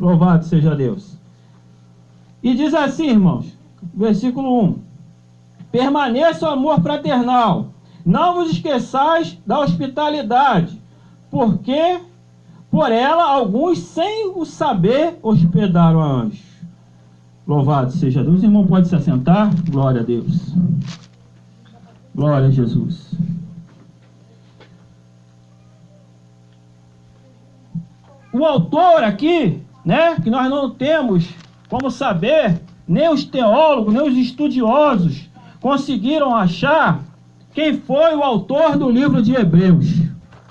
Louvado seja Deus. E diz assim, irmãos, versículo 1. Permaneça o amor fraternal. Não vos esqueçais da hospitalidade, porque por ela alguns, sem o saber, hospedaram a anjos. Louvado seja Deus. O irmão pode se assentar. Glória a Deus. Glória a Jesus. O autor aqui, né, que nós não temos como saber, nem os teólogos, nem os estudiosos conseguiram achar quem foi o autor do livro de Hebreus,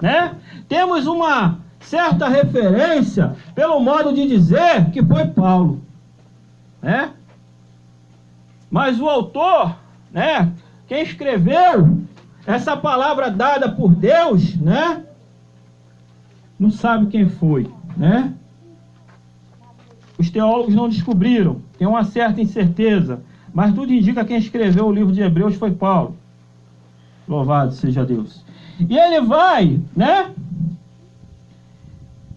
né? Temos uma certa referência, pelo modo de dizer, que foi Paulo, né? Mas o autor, né, quem escreveu essa palavra dada por Deus, né, não sabe quem foi, né? Os teólogos não descobriram, tem uma certa incerteza, mas tudo indica que quem escreveu o livro de Hebreus foi Paulo. Louvado seja Deus. E ele vai, né,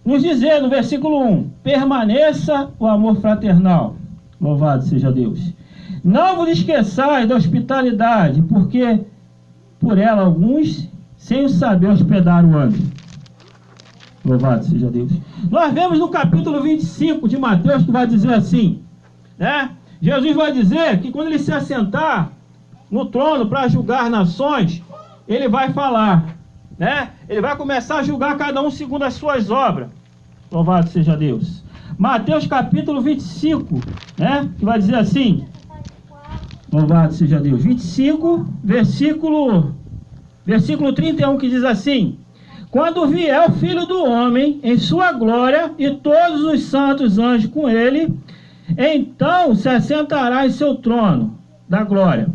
nos dizer no versículo 1, permaneça o amor fraternal. Louvado seja Deus. Não vos esqueçais da hospitalidade, porque por ela alguns, sem o saber, hospedaram o anjo. Louvado seja Deus. Nós vemos no capítulo 25 de Mateus que vai dizer assim, né? Jesus vai dizer que quando ele se assentar no trono para julgar nações, ele vai falar, né? Ele vai começar a julgar cada um segundo as suas obras. Louvado seja Deus. Mateus capítulo 25, né? Que vai dizer assim, louvado seja Deus. 25, versículo 31, que diz assim: quando vier o Filho do Homem em sua glória e todos os santos anjos com ele, então se assentará em seu trono da glória.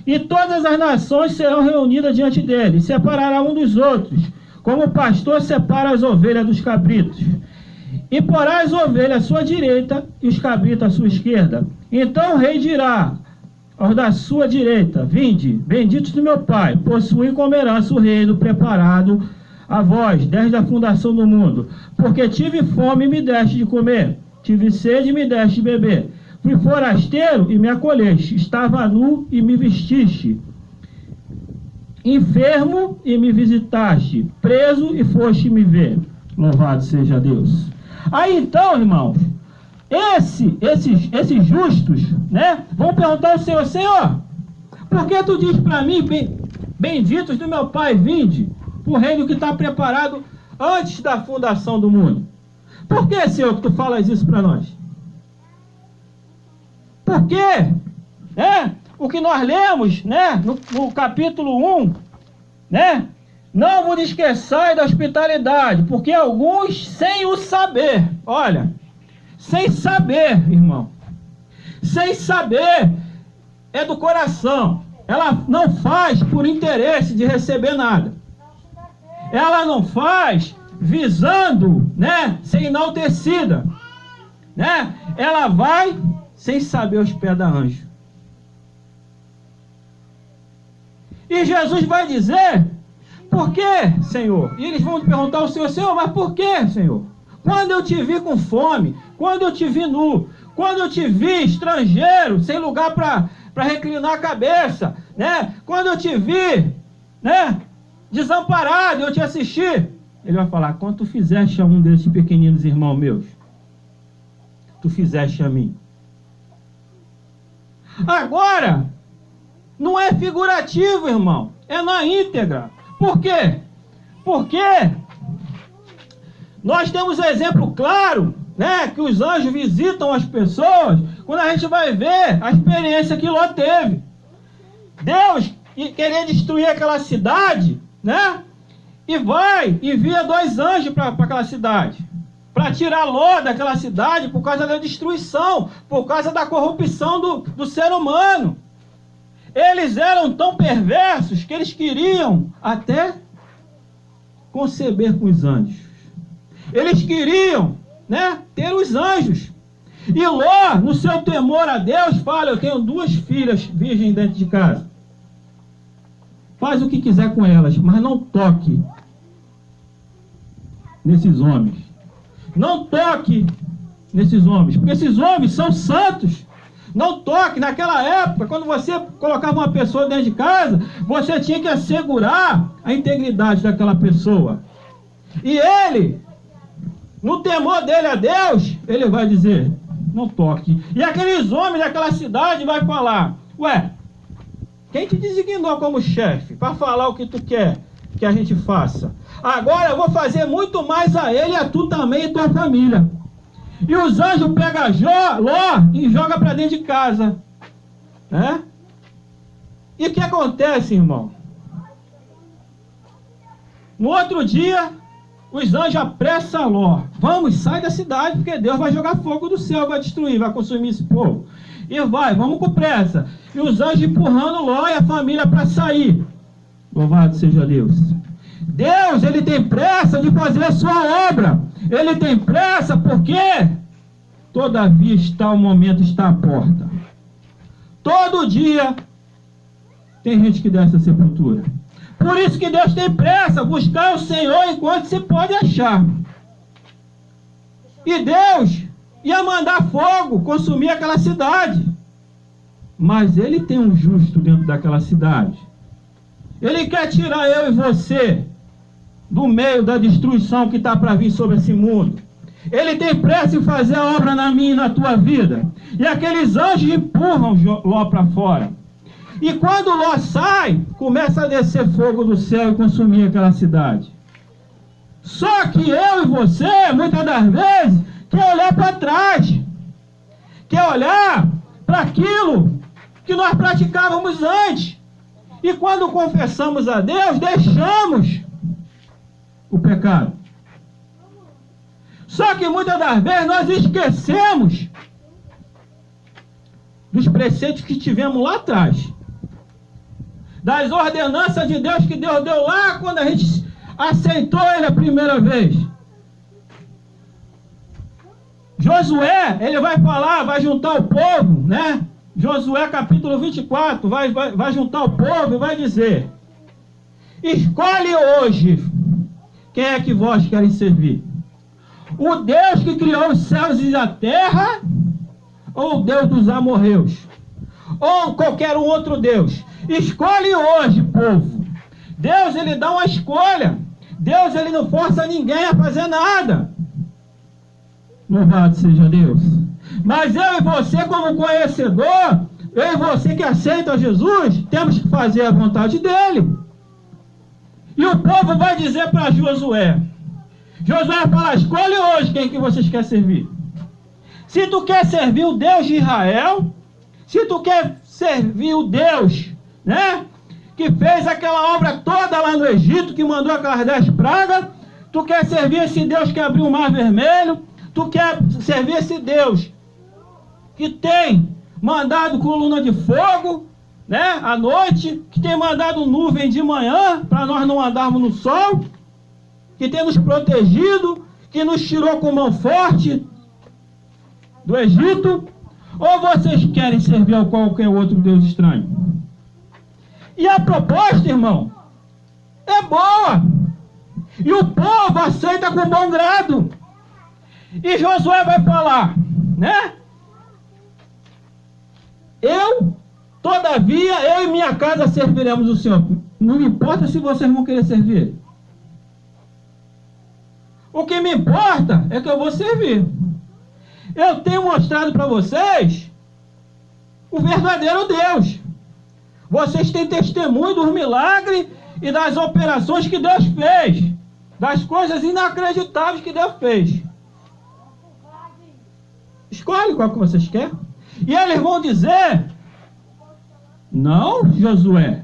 E todas as nações serão reunidas diante dele, e separará um dos outros, como o pastor separa as ovelhas dos cabritos. E porá as ovelhas à sua direita e os cabritos à sua esquerda. Então o rei dirá aos da sua direita: vinde, benditos do meu Pai, possuí como herança o reino preparado a vós, desde a fundação do mundo. Porque tive fome e me deste de comer, tive sede e me deste de beber. Fui forasteiro e me acolheste, estava nu e me vestiste, enfermo e me visitaste, preso e foste me ver. Louvado seja Deus. Aí então, irmãos, esses justos, né, vão perguntar ao Senhor: Senhor, por que tu diz para mim, benditos do meu Pai, vinde, o reino que está preparado antes da fundação do mundo? Por que, Senhor, que tu falas isso para nós? Por quê? O que nós lemos, né, no capítulo 1, né? Não vos esqueçais da hospitalidade, porque alguns sem o saber, olha, sem saber, irmão, sem saber é do coração. Ela não faz por interesse de receber nada. Ela não faz visando, né, ser enaltecida, né? Ela vai sem saber os pés da anjo. E Jesus vai dizer: por quê, Senhor? E eles vão perguntar ao Senhor: Senhor, mas por quê, Senhor? Quando eu te vi com fome, quando eu te vi nu, quando eu te vi estrangeiro, sem lugar para reclinar a cabeça, né? Quando eu te vi, né, desamparado, eu te assisti. Ele vai falar: quando tu fizeste a um desses pequeninos irmãos meus, tu fizeste a mim. Agora, não é figurativo, irmão, é na íntegra. Por quê? Porque nós temos um exemplo claro, né, que os anjos visitam as pessoas, quando a gente vai ver a experiência que Ló teve. Deus queria destruir aquela cidade, né, e vai e envia 2 anjos para aquela cidade, para tirar Ló daquela cidade por causa da destruição, por causa da corrupção do ser humano. Eles eram tão perversos que eles queriam até conceber com os anjos. Eles queriam, né, ter os anjos. E Ló, no seu temor a Deus, fala: eu tenho 2 filhas virgens dentro de casa. Faz o que quiser com elas, mas não toque nesses homens. Não toque nesses homens, porque esses homens são santos. Não toque. Naquela época, quando você colocava uma pessoa dentro de casa, você tinha que assegurar a integridade daquela pessoa. E ele, no temor dele a Deus, ele vai dizer, não toque. E aqueles homens daquela cidade vai falar, ué, quem te designou como chefe para falar o que tu quer que a gente faça? Agora eu vou fazer muito mais a ele e a tu também e tua família. E os anjos pegam Ló e jogam para dentro de casa. Né? E o que acontece, irmão? No outro dia, os anjos apressam Ló. Vamos, sai da cidade, porque Deus vai jogar fogo do céu, vai destruir, vai consumir esse povo. E vamos com pressa. E os anjos empurrando Ló e a família para sair. Louvado seja Deus. Deus, ele tem pressa de fazer a sua obra. Ele tem pressa porque, todavia, o momento está à porta. Todo dia tem gente que desce a sepultura. Por isso que Deus tem pressa, buscar o Senhor enquanto se pode achar. E Deus ia mandar fogo, consumir aquela cidade. Mas ele tem um justo dentro daquela cidade. Ele quer tirar eu e você do meio da destruição que está para vir sobre esse mundo. Ele tem pressa em fazer a obra na minha e na tua vida. E aqueles anjos empurram Ló para fora. E quando Ló sai, começa a descer fogo do céu e consumir aquela cidade. Só que eu e você, muitas das vezes, quer olhar para trás. Quer olhar para aquilo que nós praticávamos antes. E quando confessamos a Deus, deixamos o pecado. Só que muitas das vezes nós esquecemos dos preceitos que tivemos lá atrás. Das ordenanças de Deus que Deus deu lá quando a gente aceitou Ele a primeira vez. Josué, ele vai falar, vai juntar o povo, né? Josué capítulo 24, vai juntar o povo e vai dizer: escolhe hoje quem é que vós querem servir. O Deus que criou os céus e a terra, ou o Deus dos amorreus, ou qualquer um outro Deus. Escolhe hoje, povo. Deus, ele dá uma escolha. Deus, ele não força ninguém a fazer nada. Louvado seja Deus. Mas eu e você, como conhecedor, eu e você que aceita Jesus, temos que fazer a vontade dele. E o povo vai dizer para Josué. Josué vai falar: escolhe hoje quem que vocês querem servir. Se tu quer servir o Deus de Israel, se tu quer servir o Deus, né, que fez aquela obra toda lá no Egito, que mandou aquelas 10 pragas, tu quer servir esse Deus que abriu o mar vermelho, tu quer servir esse Deus que tem mandado coluna de fogo, né, à noite, que tem mandado nuvem de manhã, para nós não andarmos no sol, que tem nos protegido, que nos tirou com mão forte do Egito, ou vocês querem servir a qualquer outro Deus estranho? E a proposta, irmão, é boa. E o povo aceita com bom grado. E Josué vai falar, né? Todavia, eu e minha casa serviremos o Senhor. Não me importa se vocês vão querer servir. O que me importa é que eu vou servir. Eu tenho mostrado para vocês o verdadeiro Deus. Vocês têm testemunho dos milagres e das operações que Deus fez, das coisas inacreditáveis que Deus fez. Escolhe qual que vocês querem. E eles vão dizer: não, Josué,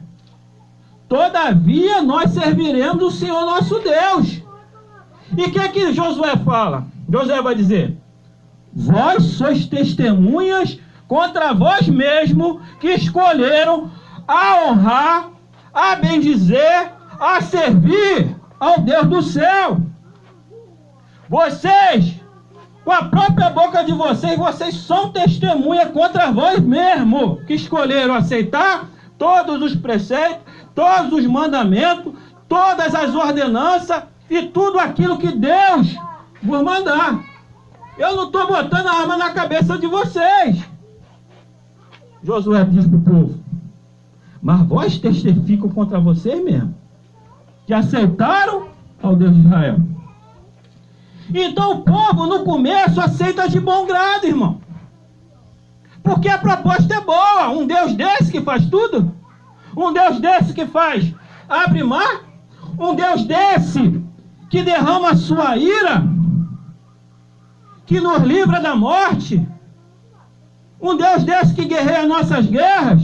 todavia nós serviremos o Senhor nosso Deus. E o que Josué fala? Josué vai dizer: vós sois testemunhas contra vós mesmos que escolheram a honrar, a bendizer, a servir ao Deus do céu. Vocês, com a própria boca de vocês, vocês são testemunha contra vós mesmos que escolheram aceitar todos os preceitos, todos os mandamentos, todas as ordenanças e tudo aquilo que Deus vos mandar. Eu não estou botando a arma na cabeça de vocês. Josué diz para o povo: mas vós testificam contra vocês mesmo, que aceitaram ao Deus de Israel. Então o povo no começo aceita de bom grado, irmão. Porque a proposta é boa. Um Deus desse que faz tudo. Um Deus desse que faz abre mar. Um Deus desse que derrama a sua ira, que nos livra da morte. Um Deus desse que guerreia nossas guerras.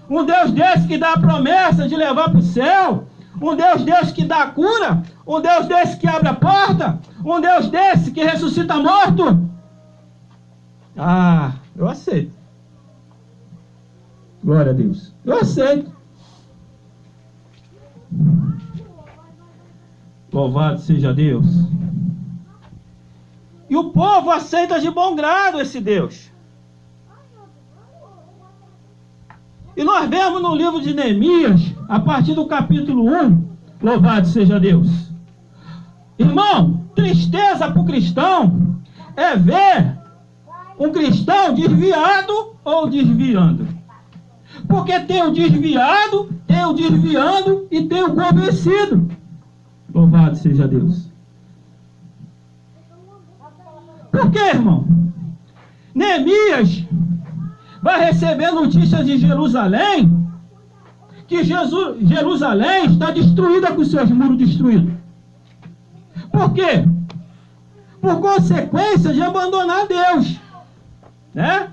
Um Deus desse que dá a promessa de levar para o céu. Um Deus desse que dá a cura. Um Deus desse que abre a porta. Um Deus desse que ressuscita morto. Ah, eu aceito. Glória a Deus. Eu aceito. Louvado seja Deus. E o povo aceita de bom grado esse Deus. E nós vemos no livro de Neemias, a partir do capítulo 1, louvado seja Deus. Irmão, tristeza para o cristão é ver um cristão desviado ou desviando. Porque tem o desviado, tem o desviando e tem o convencido. Louvado seja Deus. Por quê, irmão? Neemias vai receber notícias de Jerusalém, que Jerusalém está destruída com seus muros destruídos. Por quê? Por consequência de abandonar Deus, né?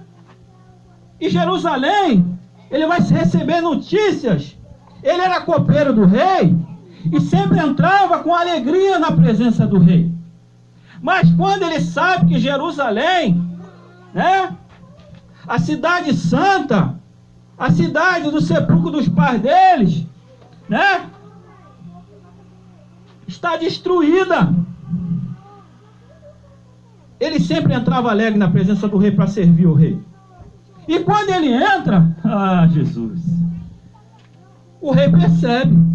E Jerusalém, ele vai receber notícias. Ele era copeiro do rei e sempre entrava com alegria na presença do rei. Mas quando ele sabe que Jerusalém, né, a cidade santa, a cidade do sepulcro dos pais deles, né, está destruída, ele sempre entrava alegre na presença do rei para servir o rei. E quando ele entra, ah, Jesus, o rei percebe.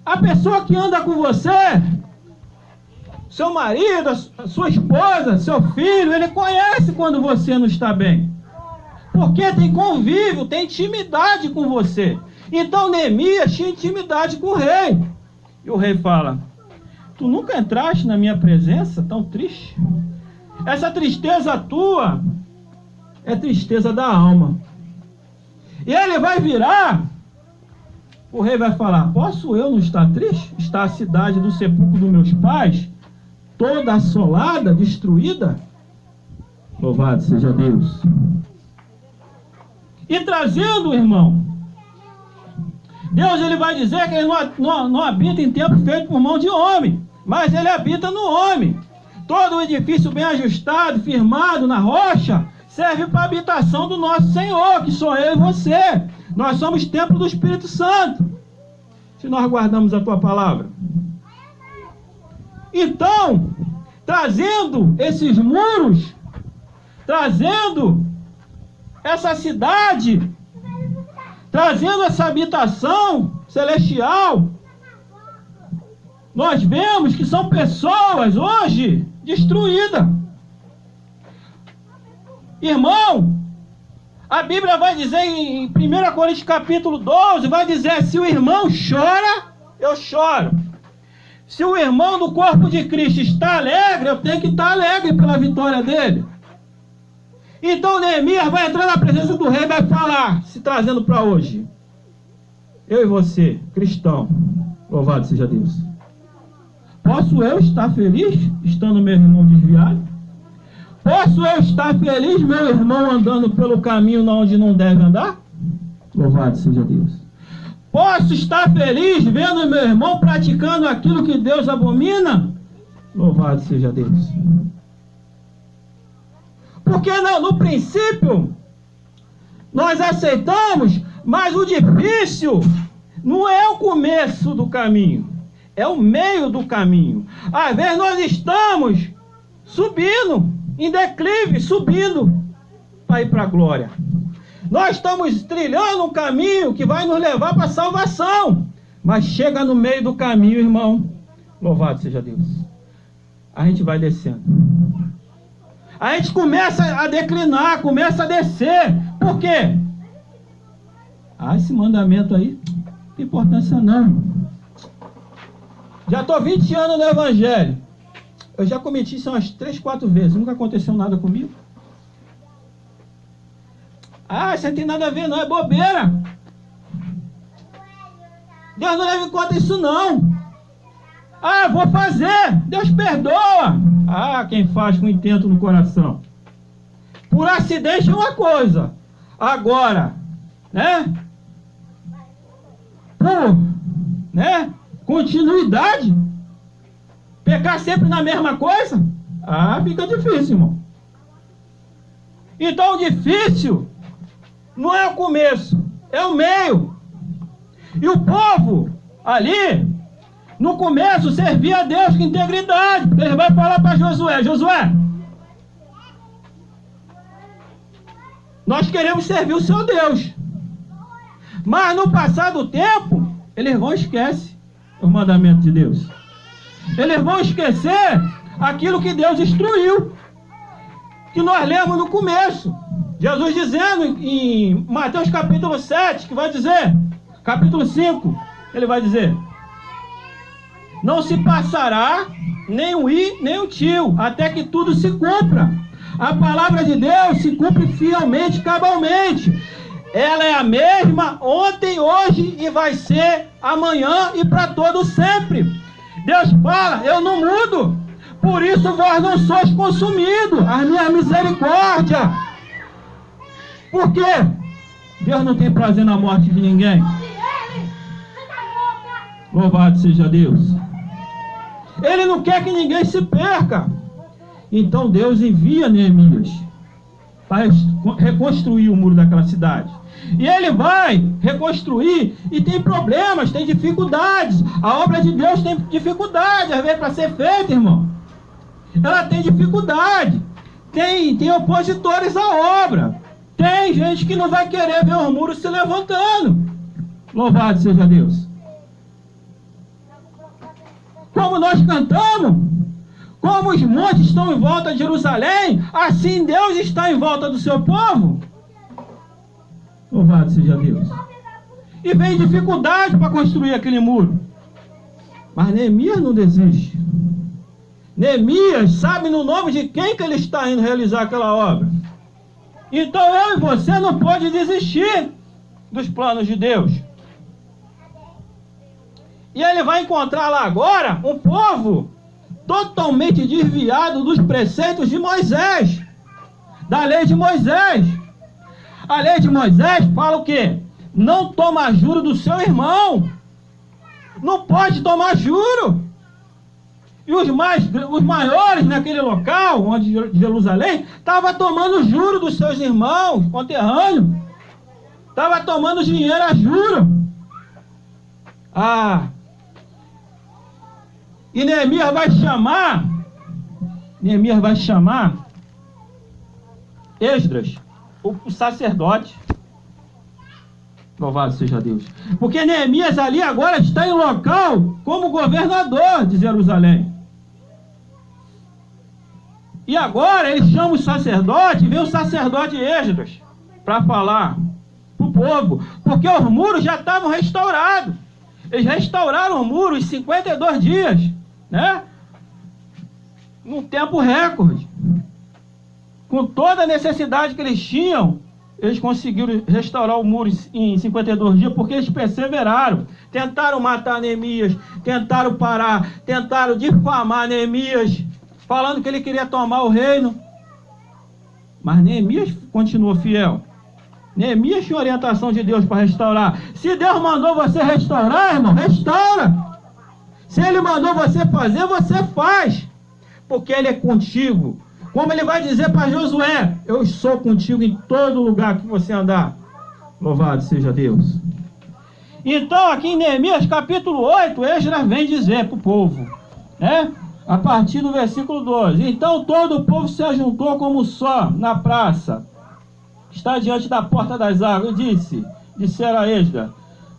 A pessoa que anda com você, seu marido, a sua esposa, seu filho, ele conhece quando você não está bem. Porque tem convívio, tem intimidade com você. Então Neemias tinha intimidade com o rei. E o rei fala: tu nunca entraste na minha presença tão triste? Essa tristeza tua é tristeza da alma. E ele vai virar, o rei vai falar: posso eu não estar triste? Está a cidade do sepulcro dos meus pais toda assolada, destruída? Louvado seja Deus. E trazendo, irmão, Deus, ele vai dizer que ele não habita em templo feito por mão de homem, mas ele habita no homem. Todo o edifício bem ajustado, firmado na rocha, serve para a habitação do nosso Senhor, que sou eu e você. Nós somos templo do Espírito Santo, se nós guardamos a tua palavra. Então, trazendo esses muros, trazendo essa cidade, trazendo essa habitação celestial, nós vemos que são pessoas hoje destruídas. Irmão, a Bíblia vai dizer em 1 Coríntios capítulo 12, vai dizer: se o irmão chora, eu choro. Se o irmão do corpo de Cristo está alegre, eu tenho que estar alegre pela vitória dele. Então Neemias vai entrar na presença do rei e vai falar, se trazendo para hoje: eu e você, cristão, louvado seja Deus, posso eu estar feliz estando meu irmão desviado? Posso eu estar feliz meu irmão andando pelo caminho onde não deve andar? Louvado seja Deus. Posso estar feliz vendo meu irmão praticando aquilo que Deus abomina? Louvado seja Deus. Porque no princípio nós aceitamos, mas o difícil não é o começo do caminho, é o meio do caminho. Às vezes nós estamos subindo, em declive, subindo para ir para a glória. Nós estamos trilhando um caminho que vai nos levar para a salvação, mas chega no meio do caminho, irmão, louvado seja Deus, a gente vai descendo. A gente começa a declinar, começa a descer. Por quê? Esse mandamento aí, não tem importância não. Já estou 20 anos no Evangelho. Eu já cometi isso umas 3, 4 vezes. Nunca aconteceu nada comigo. Isso não tem nada a ver não, é bobeira. Deus não leva em conta isso não. Vou fazer. Deus perdoa. Quem faz com intento no coração. Por acidente é uma coisa. Agora, continuidade. Pecar sempre na mesma coisa? Fica difícil, irmão. Então o difícil não é o começo, é o meio. E o povo ali, no começo, servia a Deus com integridade. Ele vai falar para Josué: Josué, nós queremos servir o seu Deus. Mas no passar do tempo, eles vão esquecer os mandamentos de Deus. Eles vão esquecer aquilo que Deus instruiu, que nós lemos no começo. Jesus dizendo em Mateus capítulo 7, que vai dizer, capítulo 5, ele vai dizer: não se passará nem o i, nem o tio, até que tudo se cumpra. A palavra de Deus se cumpre fielmente, cabalmente. Ela é a mesma ontem, hoje e vai ser amanhã e para todo sempre. Deus fala: eu não mudo, por isso vós não sois consumidos, a minha misericórdia. Por quê? Deus não tem prazer na morte de ninguém. Louvado seja Deus. Ele não quer que ninguém se perca. Então Deus envia Neemias para reconstruir o muro daquela cidade. E ele vai reconstruir e tem problemas, tem dificuldades. A obra de Deus tem dificuldade, às vezes, para ser feita, irmão. Ela tem dificuldade. Tem opositores à obra. Tem gente que não vai querer ver os muros se levantando. Louvado seja Deus. Como nós cantamos, como os montes estão em volta de Jerusalém, assim Deus está em volta do seu povo. Louvado seja Deus. E vem dificuldade para construir aquele muro. Mas Neemias não desiste. Neemias sabe no nome de quem que ele está indo realizar aquela obra. Então eu e você não pode desistir dos planos de Deus. E ele vai encontrar lá agora um povo totalmente desviado dos preceitos de Moisés, da lei de Moisés. A lei de Moisés fala o quê? Não toma juro do seu irmão. Não pode tomar juro. E os maiores naquele local, onde Jerusalém, estavam tomando juro dos seus irmãos conterrâneos. Estavam tomando dinheiro a juro. E Neemias vai chamar Esdras, o sacerdote. Louvado seja Deus. Porque Neemias ali agora está em local como governador de Jerusalém. E agora ele chama o sacerdote, vem o sacerdote Esdras para falar para o povo. Porque os muros já estavam restaurados. Eles restauraram o muro em 52 dias. Num tempo recorde. Com toda a necessidade que eles tinham, eles conseguiram restaurar o muro em 52 dias, porque eles perseveraram. Tentaram matar Neemias, tentaram parar, tentaram difamar Neemias, falando que ele queria tomar o reino. Mas Neemias continuou fiel. Neemias tinha orientação de Deus para restaurar. Se Deus mandou você restaurar, irmão, restaura. Se Ele mandou você fazer, você faz. Porque Ele é contigo. Como Ele vai dizer para Josué: eu sou contigo em todo lugar que você andar. Louvado seja Deus. Então, aqui em Neemias capítulo 8, Esdras vem dizer para o povo, a partir do versículo 12: então todo o povo se ajuntou como só na praça, está diante da porta das águas, e disseram a Esdras,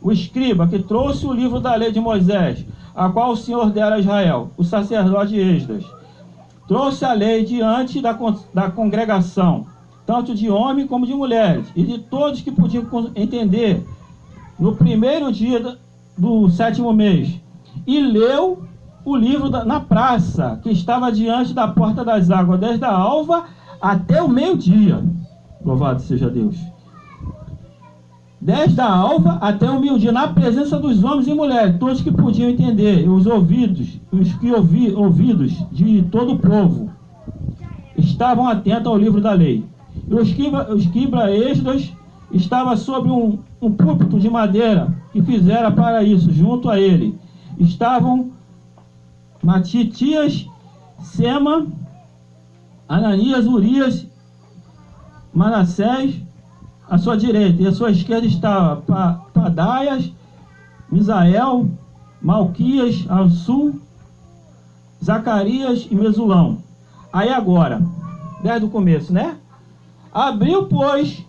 o escriba que trouxe o livro da lei de Moisés, a qual o Senhor dera a Israel, o sacerdote Esdras. trouxe a lei diante da congregação, tanto de homens como de mulheres, e de todos que podiam entender, no primeiro dia do 7º mês, e leu o livro na praça, que estava diante da porta das águas, desde a alva até o meio-dia. Louvado seja Deus. Desde a alva até o meio-dia, na presença dos homens e mulheres, todos que podiam entender, os que ouvidos de todo o povo, estavam atentos ao livro da lei. E os escribas estava sobre um púlpito de madeira que fizera para isso. Junto a ele estavam Matitias, Sema, Ananias, Urias, Manassés, à sua direita, e à sua esquerda estava Padaias, Misael, Malquias, ao sul, Zacarias e Mesulão. Aí agora, desde o começo, né? Abriu, pois,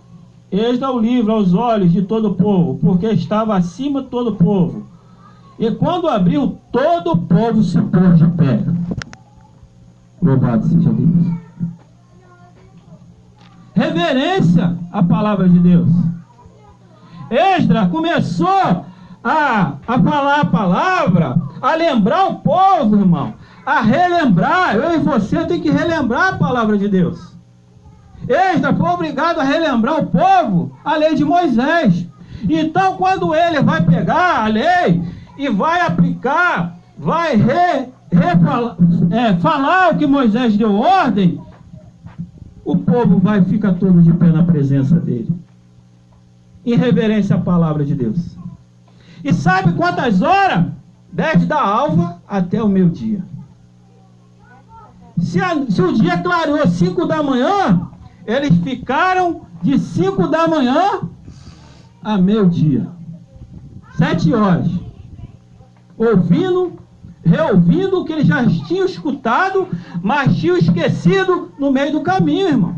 Esdras o livro aos olhos de todo o povo, porque estava acima de todo o povo. E quando abriu, todo o povo se pôs de pé. Louvado seja Deus. Reverência à palavra de Deus. Esdras começou a falar a palavra, a lembrar o povo, irmão, a relembrar. Eu e você tem que relembrar a palavra de Deus. Esdras foi obrigado a relembrar o povo a lei de Moisés. Então, quando ele vai pegar a lei e vai aplicar, vai falar o que Moisés deu ordem, o povo vai ficar todo de pé na presença dele, em reverência à palavra de Deus. E sabe quantas horas? Desde da alva até o meio-dia. Se o dia clareou 5 da manhã, eles ficaram de 5 da manhã a meio-dia. 7 horas. Ouvindo, reouvindo o que eles já tinham escutado, mas tinham esquecido no meio do caminho, irmão.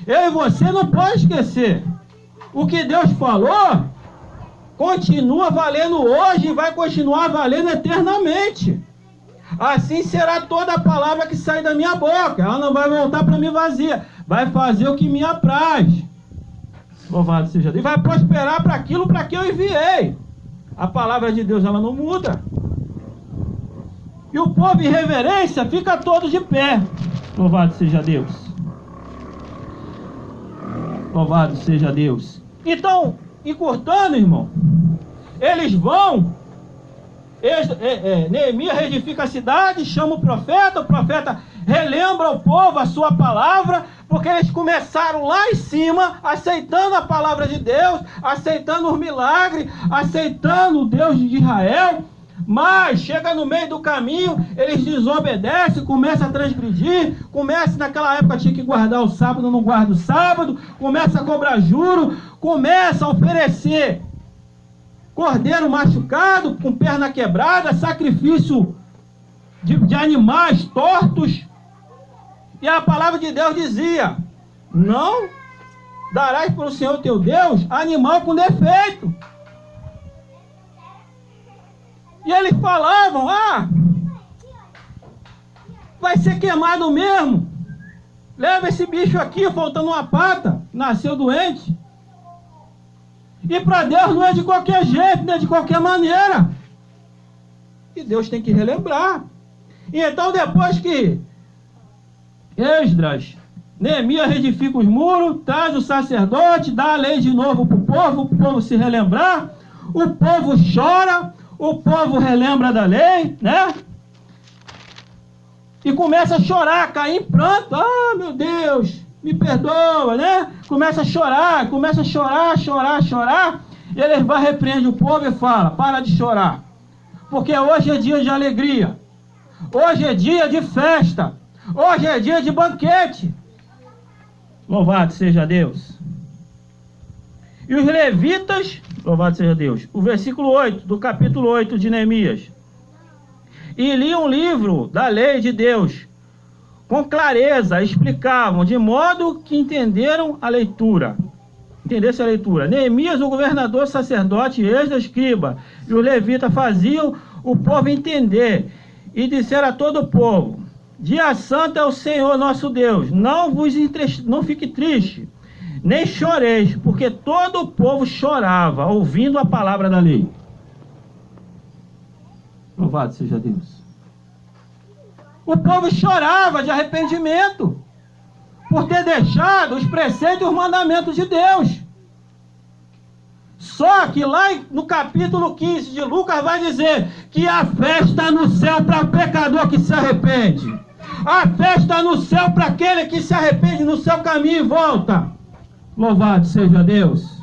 Eu e você não pode esquecer. O que Deus falou continua valendo hoje e vai continuar valendo eternamente. Assim será toda a palavra que sai da minha boca. Ela não vai voltar para mim vazia. Vai fazer o que me apraz. Louvado seja Deus. E vai prosperar para aquilo para que eu enviei. A palavra de Deus, ela não muda. E o povo em reverência fica todo de pé. Louvado seja Deus. Louvado seja Deus. Então, encurtando, irmão, eles vão... Neemias reedifica a cidade, chama o profeta relembra ao povo a sua palavra, porque eles começaram lá em cima, aceitando a palavra de Deus, aceitando os milagres, aceitando o Deus de Israel, mas chega no meio do caminho, eles desobedecem, começam a transgredir, começa naquela época tinha que guardar o sábado, não guarda o sábado, começa a cobrar juro, começa a oferecer cordeiro machucado, com perna quebrada, sacrifício de animais tortos. E a palavra de Deus dizia: não darás para o Senhor teu Deus animal com defeito. E eles falavam: vai ser queimado mesmo. Leva esse bicho aqui, faltando uma pata, nasceu doente. E para Deus não é de qualquer jeito, não é de qualquer maneira. E Deus tem que relembrar. E então, depois que Esdras, Neemias reedifica os muros, traz o sacerdote, dá a lei de novo para o povo se relembrar, o povo chora, o povo relembra da lei, né? E começa a chorar, cair em pranto. Meu Deus, me perdoa, né? Começa a chorar. E ele vai repreender o povo e fala: para de chorar, porque hoje é dia de alegria, hoje é dia de festa, hoje é dia de banquete. Louvado seja Deus. E os levitas, louvado seja Deus, o versículo 8 do capítulo 8 de Neemias, e liam o livro da lei de Deus com clareza, explicavam, de modo que entendessem a leitura. Neemias, o governador, sacerdote, Esdras, escriba, e os levitas faziam o povo entender, e disseram a todo o povo: Dia santo é o Senhor nosso Deus. Não fique triste, nem choreis, porque todo o povo chorava, ouvindo a palavra da lei. Louvado seja Deus. O povo chorava de arrependimento, por ter deixado os preceitos e os mandamentos de Deus. Só que lá no capítulo 15 de Lucas vai dizer que há festa no céu para o pecador que se arrepende. Há festa no céu para aquele que se arrepende no seu caminho e volta. Louvado seja Deus.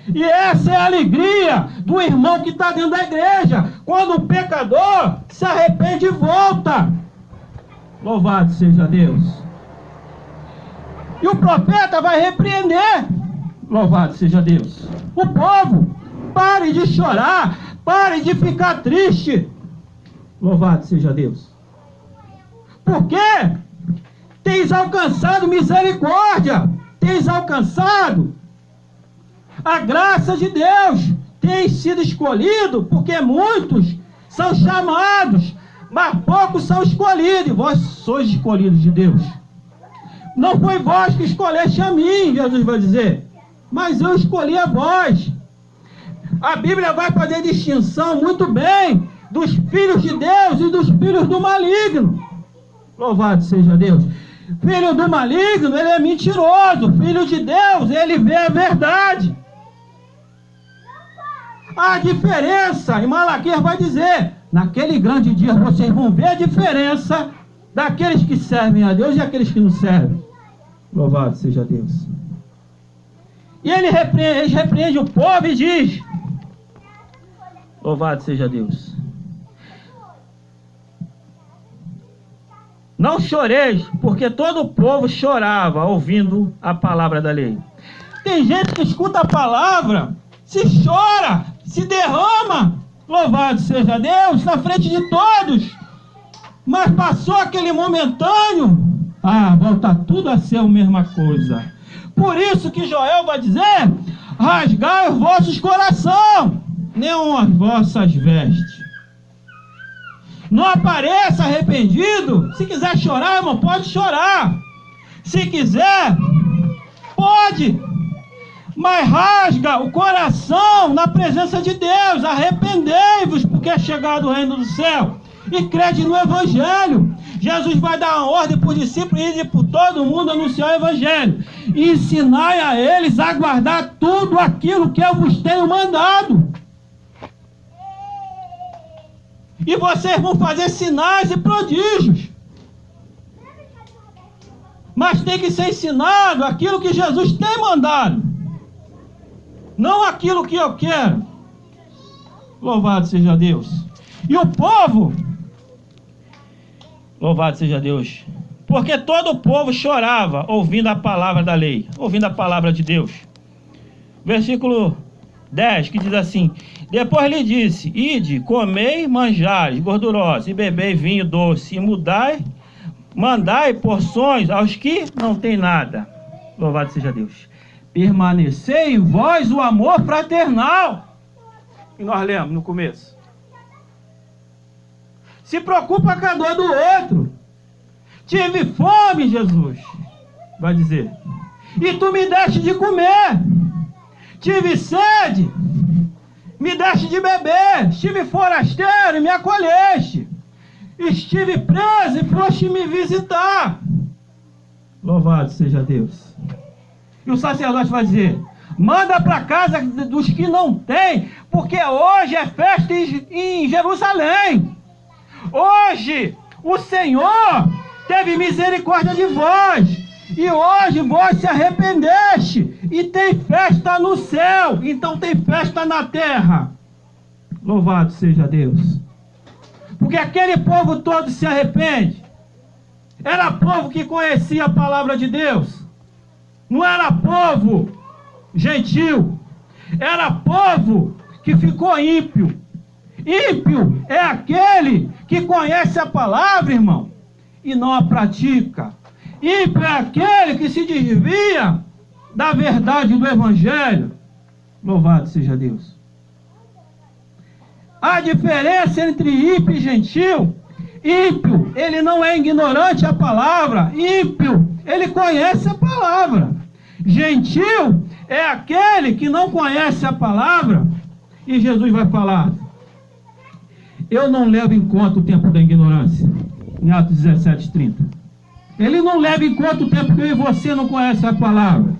E essa é a alegria do irmão que está dentro da igreja, quando o pecador se arrepende e volta. Louvado seja Deus. E o profeta vai repreender. Louvado seja Deus. O povo, pare de chorar, pare de ficar triste. Louvado seja Deus. Porque tens alcançado misericórdia, tens alcançado a graça de Deus, tens sido escolhido, porque muitos são chamados, mas poucos são escolhidos, e vós sois escolhidos de Deus. Não foi vós que escolheste a mim, Jesus vai dizer, mas eu escolhi a vós. A Bíblia vai fazer distinção muito bem dos filhos de Deus e dos filhos do maligno. Louvado seja Deus. Filho do maligno, ele é mentiroso. Filho de Deus, ele vê a verdade. A diferença, e Malaquias vai dizer, naquele grande dia vocês vão ver a diferença daqueles que servem a Deus e aqueles que não servem. Louvado seja Deus. E ele repreende o povo e diz, louvado seja Deus, não choreis, porque todo o povo chorava ouvindo a palavra da lei. Tem gente que escuta a palavra, se chora, se derrama, louvado seja Deus, na frente de todos, mas passou aquele momentâneo, volta tudo a ser a mesma coisa. Por isso que Joel vai dizer, rasgai os vossos corações, não as vossas vestes. Não apareça arrependido. Se quiser chorar, irmão, pode chorar. Se quiser, pode. Mas rasga o coração na presença de Deus. Arrependei-vos, porque é chegado o reino do céu. E crede no Evangelho. Jesus vai dar uma ordem para os discípulos e ir por todo mundo anunciar o Evangelho. E ensinai a eles a guardar tudo aquilo que eu vos tenho mandado. E vocês vão fazer sinais e prodígios. Mas tem que ser ensinado aquilo que Jesus tem mandado. Não aquilo que eu quero. Louvado seja Deus. E o povo, louvado seja Deus, porque todo o povo chorava ouvindo a palavra da lei, ouvindo a palavra de Deus. Versículo 10, que diz assim, depois lhe disse, ide, comei manjares gordurosos, e bebei vinho doce, e mandai porções aos que não têm nada. Louvado seja Deus. Permanecei em vós o amor fraternal, que nós lemos no começo. Se preocupa com a dor do outro. Tive fome, Jesus vai dizer, e tu me deste de comer. Tive sede, me deste de beber. Estive forasteiro e me acolheste. Estive preso e foste me visitar. Louvado seja Deus. E o sacerdote vai dizer, manda para casa dos que não têm, porque hoje é festa em Jerusalém. Hoje o Senhor teve misericórdia de vós. E hoje vós se arrependeste. E tem festa no céu. Então tem festa na terra. Louvado seja Deus. Porque aquele povo todo se arrepende. Era povo que conhecia a palavra de Deus. Não era povo gentil. Era povo que ficou ímpio. Ímpio é aquele que conhece a palavra, irmão, e não a pratica. Ímpio é aquele que se desvia da verdade do Evangelho. Louvado seja Deus. A diferença entre ímpio e gentil Ímpio, ele não é ignorante à palavra. Ímpio, ele conhece a palavra. Gentil é aquele que não conhece a palavra. E Jesus vai falar: eu não levo em conta o tempo da ignorância. Em Atos 17:30. Ele não leva em conta o tempo que eu e você não conhecem a palavra.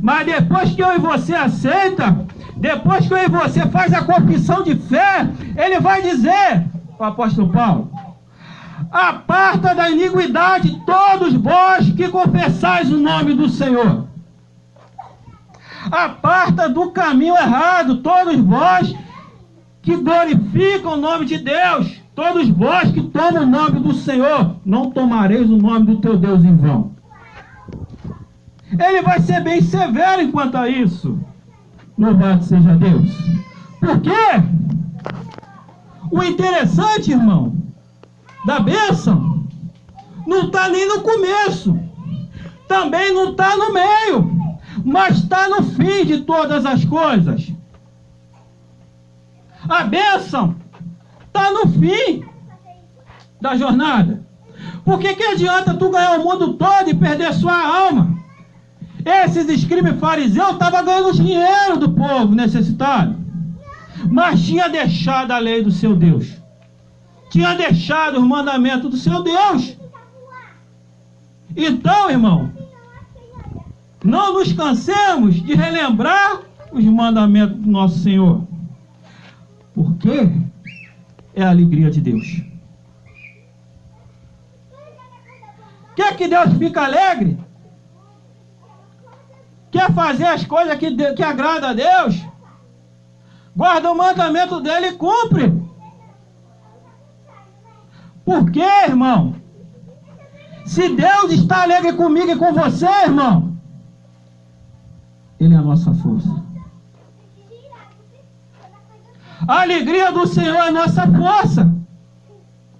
Mas depois que eu e você aceita, depois que eu e você faz a confissão de fé, ele vai dizer, o apóstolo Paulo: aparta da iniquidade todos vós que confessais o nome do Senhor. Aparta do caminho errado todos vós que glorificam o nome de Deus. Todos vós que tomam o nome do Senhor, não tomareis o nome do teu Deus em vão. Ele vai ser bem severo enquanto a isso. Louvado seja Deus. Por quê? O interessante, irmão, da bênção, não está nem no começo, também não está no meio, mas está no fim de todas as coisas. A bênção está no fim da jornada. Por que adianta tu ganhar o mundo todo e perder sua alma? Esses escribas e fariseus estavam ganhando dinheiro do povo necessitado, mas tinha deixado a lei do seu Deus, tinha deixado os mandamentos do seu Deus. Então, irmão, não nos cansemos de relembrar os mandamentos do nosso Senhor, porque é a alegria de Deus. Quer que Deus fique alegre? Quer fazer as coisas que agrada a Deus? Guarda o mandamento dele e cumpre. Por quê, irmão? Se Deus está alegre comigo e com você, irmão, Ele é a nossa força. A alegria do Senhor é a nossa força.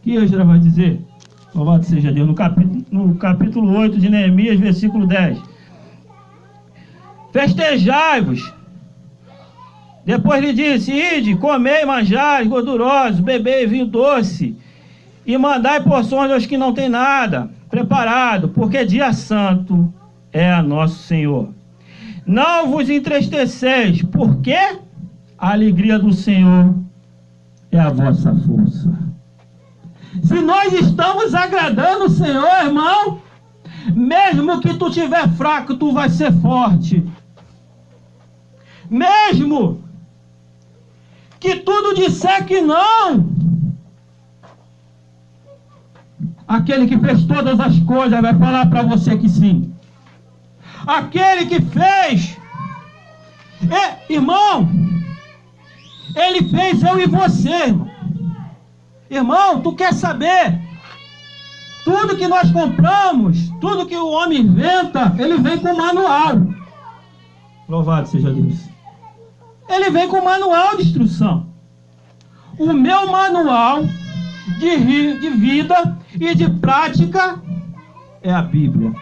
Que Esdras vai dizer? Louvado seja Deus. No capítulo 8 de Neemias, versículo 10. Festejai-vos. Depois lhe disse: ide, comei manjares gordurosos, bebei vinho doce, e mandai porções aos que não têm nada preparado, porque dia santo é a nosso Senhor. Não vos entristeceis, porque a alegria do Senhor é a vossa força. Se nós estamos agradando o Senhor, irmão, mesmo que tu estiver fraco, tu vai ser forte. Mesmo que tudo disser que não, aquele que fez todas as coisas vai falar para você que sim. Aquele que fez, irmão, ele fez eu e você, irmão. Irmão, tu quer saber? Tudo que nós compramos, tudo que o homem inventa, ele vem com manual. Louvado seja Deus. Ele vem com manual de instrução. O meu manual de vida e de prática é a Bíblia.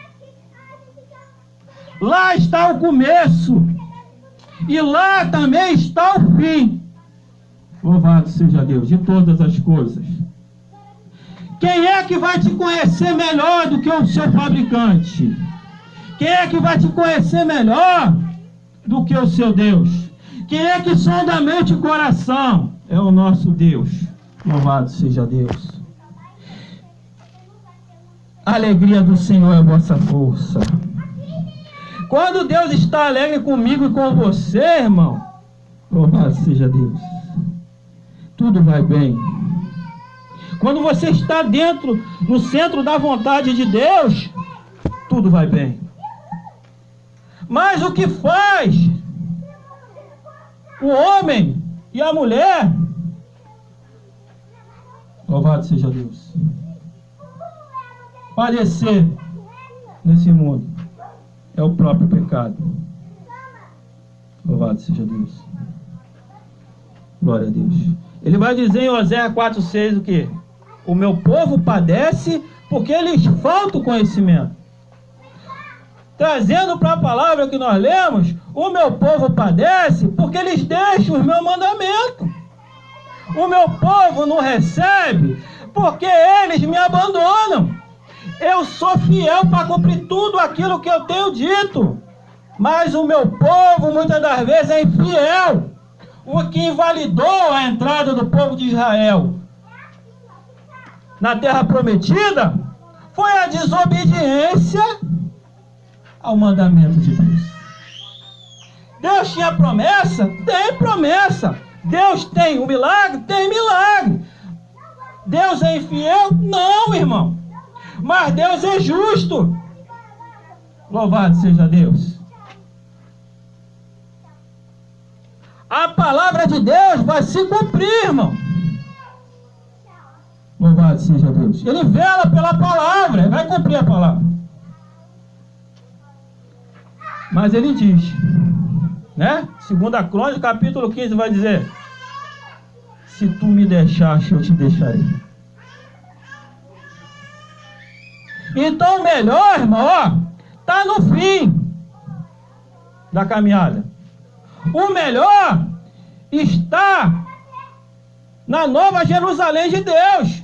Lá está o começo e lá também está o fim. Louvado seja Deus, de todas as coisas. Quem é que vai te conhecer melhor do que o seu fabricante? Quem é que vai te conhecer melhor do que o seu Deus? Quem é que sonda a mente e o coração? É o nosso Deus. Louvado seja Deus. A alegria do Senhor é a vossa força. Quando Deus está alegre comigo e com você, irmão, louvado seja Deus, tudo vai bem. Quando você está dentro, no centro da vontade de Deus, tudo vai bem. Mas o que faz o homem e a mulher, louvado seja Deus, padecer nesse mundo é o próprio pecado. Louvado seja Deus. Glória a Deus. Ele vai dizer em Oséias 4,6 o quê? O meu povo padece porque lhes falta o conhecimento. Trazendo para a palavra que nós lemos, o meu povo padece porque eles deixam os meus mandamentos. O meu povo não recebe porque eles me abandonam. Eu sou fiel para cumprir tudo aquilo que eu tenho dito, mas o meu povo muitas das vezes é infiel. O que invalidou a entrada do povo de Israel na terra prometida foi a desobediência ao mandamento de Deus. Deus tinha promessa? Tem promessa. Deus tem um milagre? Tem milagre. Deus é infiel? Não, irmão. Mas Deus é justo. Louvado seja Deus. A palavra de Deus vai se cumprir, irmão. Louvado seja Deus. Ele vela pela palavra, ele vai cumprir a palavra. Mas ele diz, né? 2 Crônicas, capítulo 15, vai dizer: se tu me deixaste, eu te deixarei. Então, melhor, irmão, ó, tá no fim da caminhada. O melhor está na nova Jerusalém de Deus,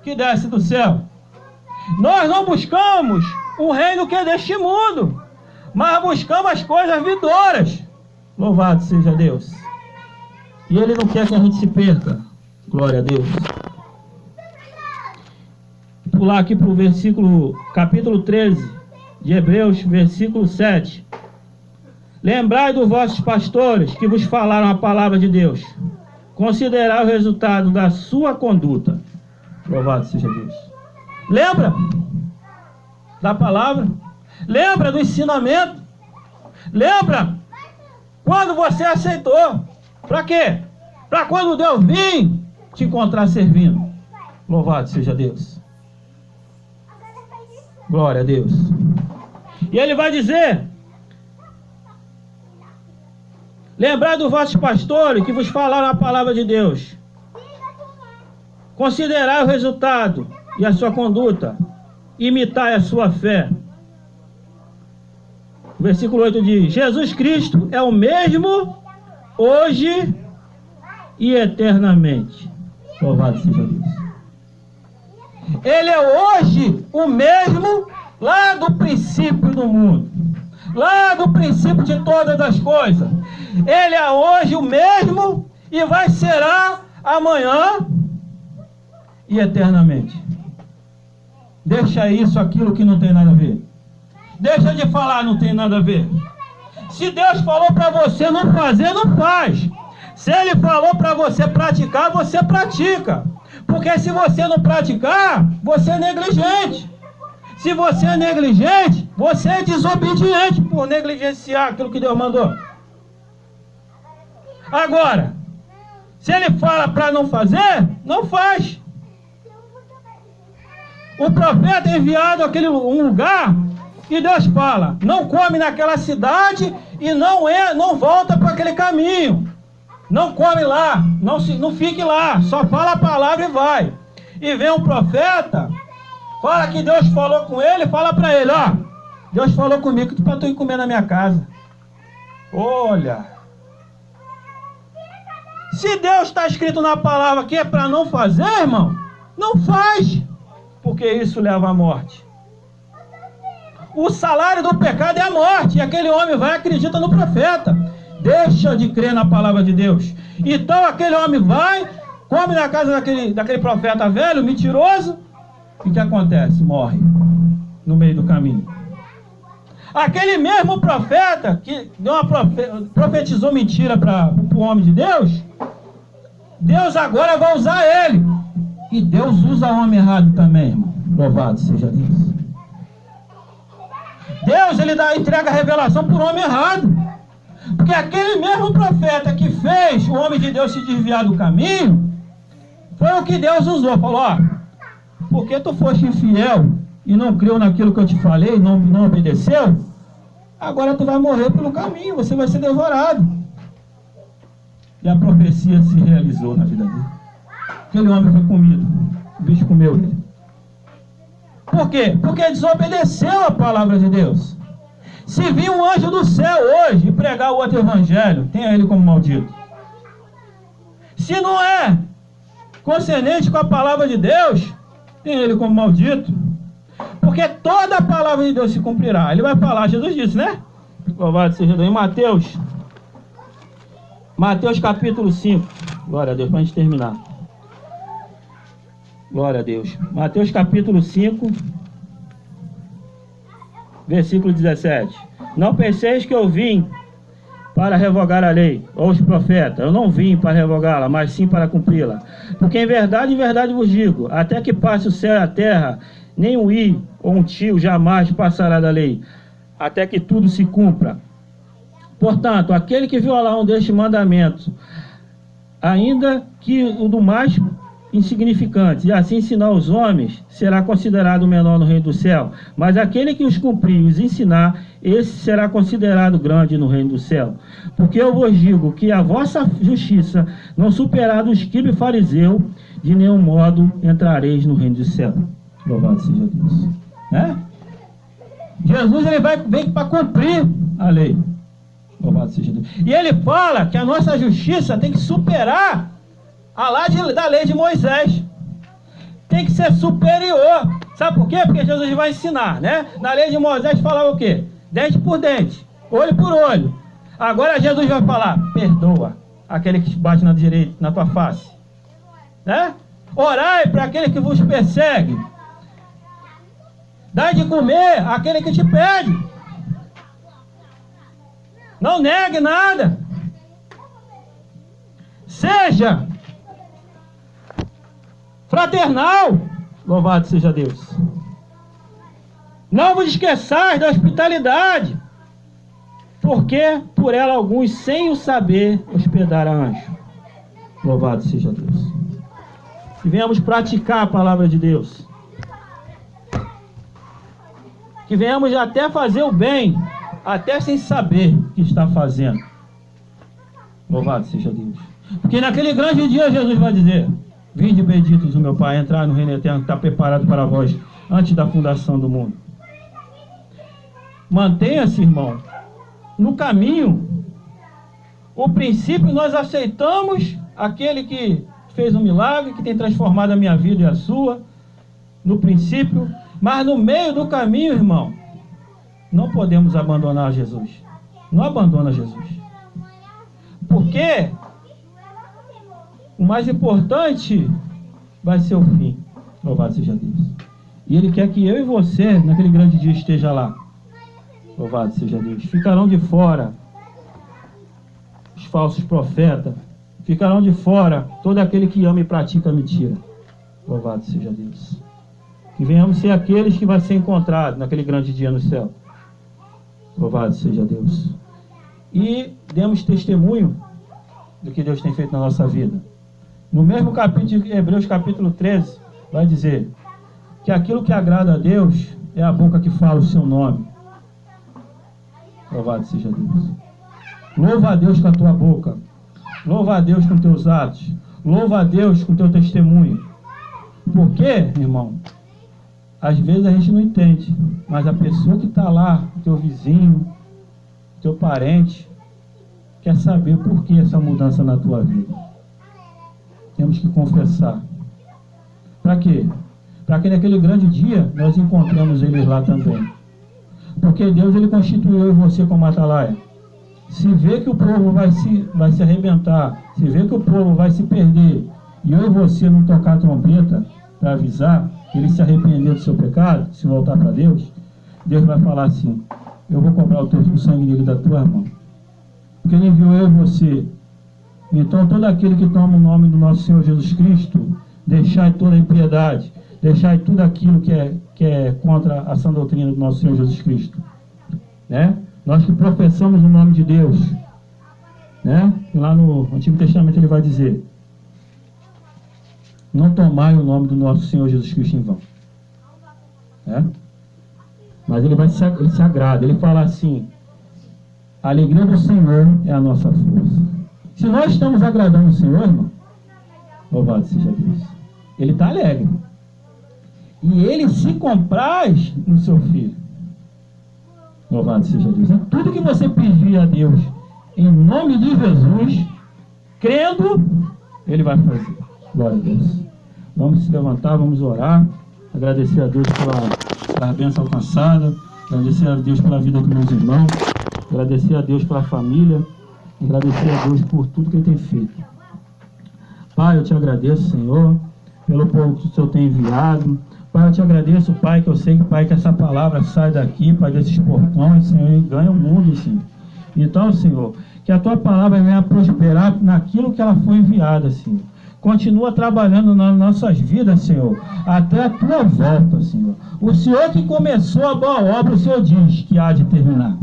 que desce do céu. Nós não buscamos o reino que é deste mundo, mas buscamos as coisas vindouras. Louvado seja Deus. E Ele não quer que a gente se perca. Glória a Deus. Pular aqui para o versículo, capítulo 13 de Hebreus, versículo 7. Lembrai dos vossos pastores que vos falaram a palavra de Deus. Considerai o resultado da sua conduta. Louvado seja Deus. Lembra da palavra? Lembra do ensinamento? Lembra quando você aceitou? Para quê? Para quando Deus vir te encontrar servindo. Louvado seja Deus. Glória a Deus. E ele vai dizer: lembrai dos vossos pastores que vos falaram a palavra de Deus. Considerai o resultado e a sua conduta. Imitai a sua fé. O versículo 8 diz: Jesus Cristo é o mesmo hoje e eternamente. Louvado seja Deus. Ele é hoje o mesmo lá do princípio do mundo, lá do princípio de todas as coisas. Ele é hoje o mesmo e vai será amanhã e eternamente. Deixa isso, aquilo que não tem nada a ver. Deixa de falar, não tem nada a ver. Se Deus falou para você não fazer, não faz. Se Ele falou para você praticar, você pratica. Porque se você não praticar, você é negligente. Se você é negligente, você é desobediente por negligenciar aquilo que Deus mandou. Agora, se Ele fala para não fazer, não faz. O profeta é enviado àquele lugar e Deus fala: não come naquela cidade e não volta para aquele caminho. Não come lá, não fique lá, só fala a palavra e vai. E vem um profeta, fala que Deus falou com ele, fala para ele: ó, Deus falou comigo para tu ir comer na minha casa. Olha, se Deus está escrito na palavra que é para não fazer, irmão, não faz, porque isso leva à morte. O salário do pecado é a morte, e aquele homem vai e acredita no profeta. Deixa de crer na palavra de Deus. Então aquele homem vai, come na casa daquele profeta velho, mentiroso, e o que acontece? Morre no meio do caminho. Aquele mesmo profeta que profetizou mentira para o homem de Deus, Deus agora vai usar ele. E Deus usa o homem errado também, irmão. Louvado seja Deus. Deus, ele entrega a revelação por homem errado. Porque aquele mesmo profeta que fez o homem de Deus se desviar do caminho, foi o que Deus usou. Falou: ó, porque tu foste infiel e não creu naquilo que eu te falei, não obedeceu, agora tu vai morrer pelo caminho, você vai ser devorado. E a profecia se realizou na vida dele. Aquele homem foi comido, o bicho comeu ele. Por quê? Porque desobedeceu a palavra de Deus. Se vir um anjo do céu hoje e pregar o outro evangelho, tenha ele como maldito. Se não é concernente com a palavra de Deus, tem ele como maldito. Porque toda a palavra de Deus se cumprirá. Ele vai falar, Jesus disse, né? Louvado seja Deus. Em Mateus capítulo 5. Glória a Deus, para a gente terminar. Glória a Deus. Mateus capítulo 5, versículo 17. Não penseis que eu vim para revogar a lei, ou os profetas. Eu não vim para revogá-la, mas sim para cumpri-la. Porque em verdade vos digo, até que passe o céu e a terra, nem um i ou um tio jamais passará da lei, até que tudo se cumpra. Portanto, aquele que violar um destes mandamentos, ainda que o do mais insignificante, e assim ensinar os homens, será considerado o menor no reino do céu. Mas aquele que os cumprir e os ensinar, esse será considerado grande no reino do céu. Porque eu vos digo que a vossa justiça não superar do escriba e fariseu, de nenhum modo entrareis no reino do céu. Louvado seja Deus. Jesus ele vem para cumprir a lei. Louvado seja Deus. E ele fala que a nossa justiça tem que superar da lei de Moisés. Tem que ser superior. Sabe por quê? Porque Jesus vai ensinar, né? Na lei de Moisés falava o quê? Dente por dente, olho por olho. Agora Jesus vai falar, perdoa aquele que te bate na direita, na tua face, né? Orai para aquele que vos persegue. Dai de comer àquele que te pede. Não negue nada. Seja fraternal. Louvado seja Deus. Não vos esqueçais da hospitalidade, porque por ela alguns, sem o saber, hospedarão anjo. Louvado seja Deus. Que venhamos praticar a palavra de Deus. Que venhamos até fazer o bem, até sem saber o que está fazendo. Louvado seja Deus. Porque naquele grande dia Jesus vai dizer: vinde benditos do meu Pai, entrar no reino eterno que está preparado para vós antes da fundação do mundo. Mantenha-se, irmão, no caminho. O princípio, nós aceitamos aquele que fez um milagre, que tem transformado a minha vida e a sua, no princípio, mas no meio do caminho, irmão, não podemos abandonar Jesus. Não abandona Jesus. Porque o mais importante vai ser o fim. Louvado seja Deus. E Ele quer que eu e você, naquele grande dia, esteja lá. Louvado seja Deus. Ficarão de fora os falsos profetas. Ficarão de fora todo aquele que ama e pratica mentira. Louvado seja Deus. Que venhamos ser aqueles que vai ser encontrados naquele grande dia no céu. Louvado seja Deus. E demos testemunho do que Deus tem feito na nossa vida. No mesmo capítulo de Hebreus, capítulo 13, vai dizer que aquilo que agrada a Deus é a boca que fala o seu nome. Louvado seja Deus. Louva a Deus com a tua boca. Louva a Deus com teus atos. Louva a Deus com teu testemunho. Por quê, irmão? Às vezes a gente não entende, mas a pessoa que está lá, teu vizinho, teu parente, quer saber por que essa mudança na tua vida. Temos que confessar. Para quê? Para que naquele grande dia nós encontremos eles lá também. Porque Deus ele constituiu eu e você como atalaia. Se vê que o povo vai se arrebentar, se vê que o povo vai se perder, e eu e você não tocar a trombeta para avisar que ele se arrepender do seu pecado, se voltar para Deus, Deus vai falar assim: eu vou cobrar o sangue dele da tua mão. Porque ele enviou eu e você. Então todo aquele que toma o nome do nosso Senhor Jesus Cristo, deixai toda a impiedade, deixai tudo aquilo que é contra a sã doutrina do nosso Senhor Jesus Cristo, né? Nós que professamos o nome de Deus, né? E lá no Antigo Testamento ele vai dizer: não tomai o nome do nosso Senhor Jesus Cristo em vão, né? Mas ele se agrada, ele fala assim: a alegria do Senhor é a nossa força. Se nós estamos agradando o Senhor, irmão, louvado seja Deus, ele está alegre. E ele se compraz no seu filho. Louvado seja Deus. Então, tudo que você pedir a Deus em nome de Jesus, crendo, ele vai fazer. Glória a Deus. Vamos se levantar, vamos orar, agradecer a Deus pela bênção alcançada, agradecer a Deus pela vida dos meus irmãos, agradecer a Deus pela família, agradecer a Deus por tudo que Ele tem feito. Pai, eu te agradeço, Senhor, pelo povo que o Senhor tem enviado. Pai, eu te agradeço, Pai, que eu sei, Pai, que essa palavra sai daqui, Pai, desses portões, Senhor, e ganha o mundo, Senhor. Então, Senhor, que a Tua palavra venha prosperar naquilo que ela foi enviada, Senhor. Continua trabalhando nas nossas vidas, Senhor, até a Tua volta, Senhor. O Senhor que começou a boa obra, o Senhor diz que há de terminar.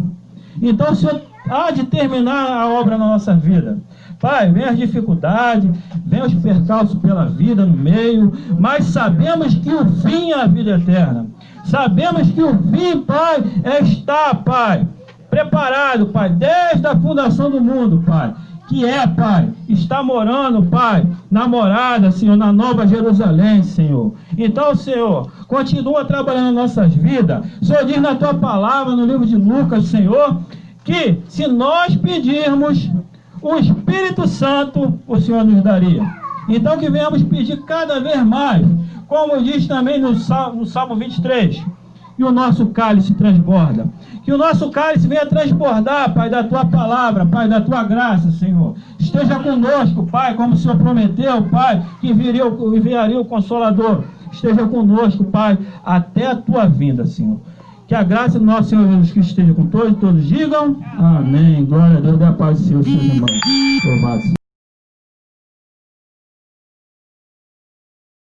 Então, o Senhor há de terminar a obra na nossa vida. Pai, vem as dificuldades, vem os percalços pela vida no meio, mas sabemos que o fim é a vida eterna. Sabemos que o fim, Pai, está, Pai, preparado, Pai, desde a fundação do mundo, Pai. Que Pai, está morando, Pai, na morada, Senhor, na Nova Jerusalém, Senhor. Então, Senhor, continua trabalhando nas nossas vidas. O Senhor diz na Tua palavra, no livro de Lucas, Senhor, que se nós pedirmos o Espírito Santo, o Senhor nos daria. Então, que venhamos pedir cada vez mais, como diz também no Salmo 23, e o nosso cálice transborda. Que o nosso cálice venha transbordar, Pai, da Tua palavra, Pai, da Tua graça, Senhor. Esteja conosco, Pai, como o Senhor prometeu, Pai, que enviaria o Consolador. Esteja conosco, Pai, até a Tua vinda, Senhor. Que a graça do nosso Senhor Jesus Cristo esteja com todos, e todos digam amém. Glória a Deus, dê a paz do Senhor, seus irmãos. Louvado seja.